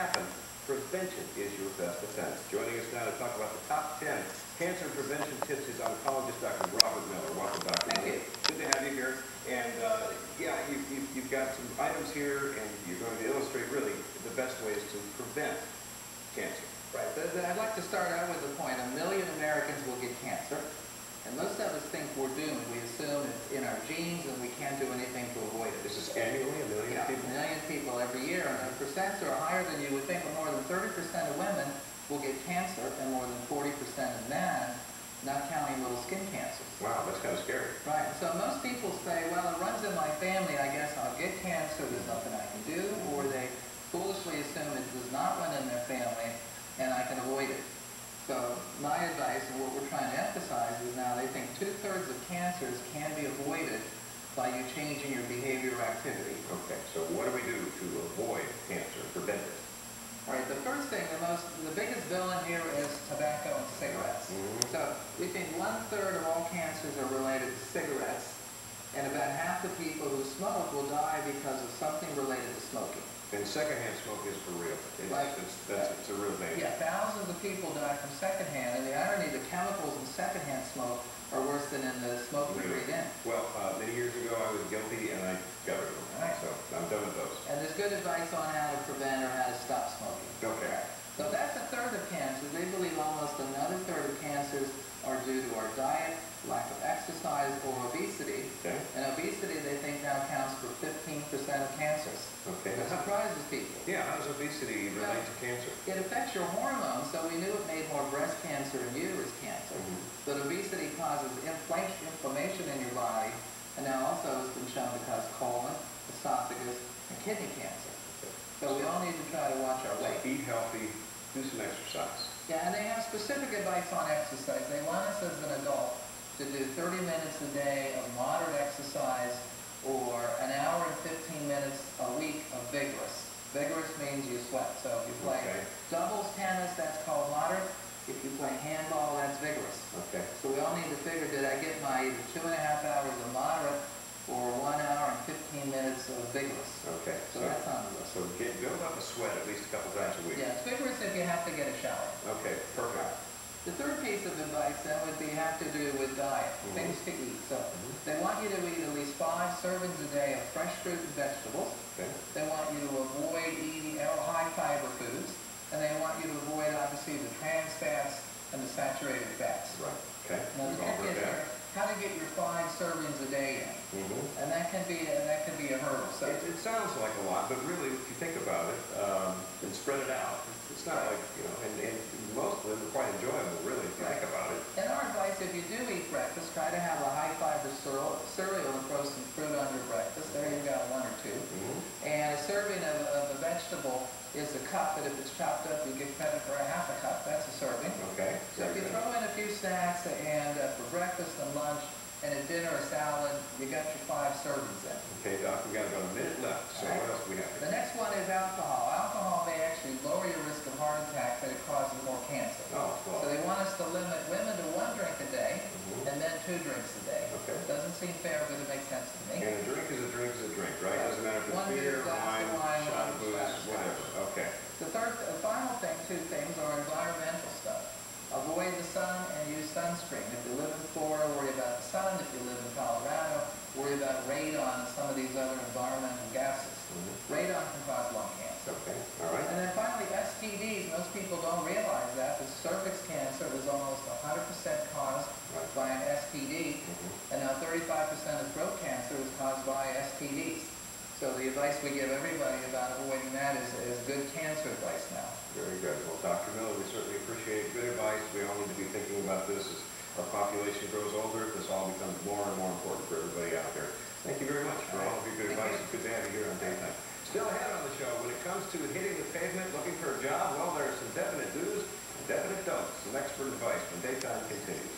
happen, prevention is your best defense. Joining us now to talk about the top 10 cancer prevention tips is oncologist Dr. Robert Miller. Welcome, Dr. Miller. Good to have you here. And yeah, you've got some items here, and you're going to illustrate really the best ways to prevent cancer. Right. I'd like to start out with the point: 1 million Americans will get cancer, and most of us think we're doomed. We assume it's in our genes, and we can't do anything to avoid it. This is annually 1 million people? 1 million people every year, and the percents are higher than you would think. More than 30% of women will get cancer, and more than 40% of men, not counting little skin cancers. Wow, that's kind of scary. Right. So most people say, well, it runs in my family, I guess I'll get cancer, there's nothing I can do, or they foolishly assume it does not run in their family, and I can avoid it. So my advice, and what we're trying to emphasize, is now they think 2/3 of cancers can be avoided by you changing your behavior or activity. Okay, so what do we do to avoid cancer, prevent it? All right, the first thing, the biggest villain here is tobacco and cigarettes. So we think 1/3 of all cancers are related to cigarettes, and about half the people who smoke will die because of something related to smoking. And secondhand smoke is for real. It's a real danger. Yeah, thousands of people die from secondhand, and the irony, the chemicals in secondhand smoke are worse than in the smoke we breathe in. Well, many years ago I was guilty and I got rid of them. Right. So I'm done with those. And there's good advice on how to prevent or how to stop smoking. Okay. So that's 1/3 of cancers. They believe almost another 1/3 of cancers are due to our diet, lack of exercise, or obesity. Okay. And obesity, they think, now counts for 15% of cancers. Okay. That surprises people. Yeah, how does obesity relate to cancer? It affects your hormones, so we knew it made more breast cancer and uterus cancer. But obesity causes inflammation in your body, and now also has been shown to cause colon, esophagus, and kidney cancer. So we all need to try to watch our weight. Eat healthy, do some exercise. Yeah, and they have specific advice on exercise. They want us as an adult to do 30 minutes a day of moderate exercise, or an hour and 15 minutes a week of vigorous. Vigorous means you sweat. So if you play doubles tennis, that's called moderate. If you play handball, that's vigorous. Okay. So we all need to figure, did I get my either 2.5 hours of moderate or 1 hour and 15 minutes of vigorous? Okay. So that's on the list. So build up a sweat at least a couple times a week. Yeah, it's vigorous if you have to get a shower. Okay, perfect. The third piece of advice then would have to do with diet, things to eat. So they want you to eat at least 5 servings a day of fresh fruit and vegetables. Okay. They want you to avoid eating high fiber foods, and they want you to avoid, obviously, the trans fats and the saturated fats. Right. Okay. Now the trick is here, how to get your 5 servings a day in, and that can be a hurdle. So it sounds like a lot, but really, if you think about it and spread it out, it's not like, you know, and most of them are quite enjoyable, really, if you think about it. And our advice, if you do eat breakfast, try to have a high-fiber cereal and throw some fruit on your breakfast. There you've got 1 or 2. And a serving of a vegetable is a cup, but if it's chopped up, you get credit for a 1/2 cup. That's a serving. Okay. So if you throw in a few snacks and for breakfast and lunch, and at dinner or salad, you got your 5 servings in. Okay, Doc, we got about a minute left, so what else do we have? The next one is alcohol. Alcohol may actually lower your risk of heart attack, but it causes more cancer. Oh, well. So they want us to limit women to 1 drink a day, and men 2 drinks a day. Okay. Doesn't seem fair, but it makes sense to me. And a drink is a drink is a drink, right? Doesn't matter if it's beer, wine, shot of booze, whatever. Okay. The final thing, 2 things, are environmental stuff. Avoid the sun and use sunscreen. If you live in Florida, worry about the sun. If you live in Colorado, worry about radon and some of these other environmental gases. Radon can cause lung cancer. Okay, all right. And then finally, STDs. Most people don't realize that, but cervix cancer is almost 100% caused by an STD, and now 35% of throat cancer is caused by STDs. So the advice we give everybody about avoiding that is good cancer advice now. Very good. Well, Dr. Miller, we certainly appreciate good advice. We all need to be thinking about this as our population grows older. This all becomes more and more important for everybody out there. Thank you very much for all of your good advice. It's good to have you here on Daytime. Still ahead on the show, when it comes to hitting the pavement, looking for a job, well, there are some definite do's and definite don'ts. Some expert advice when Daytime continues.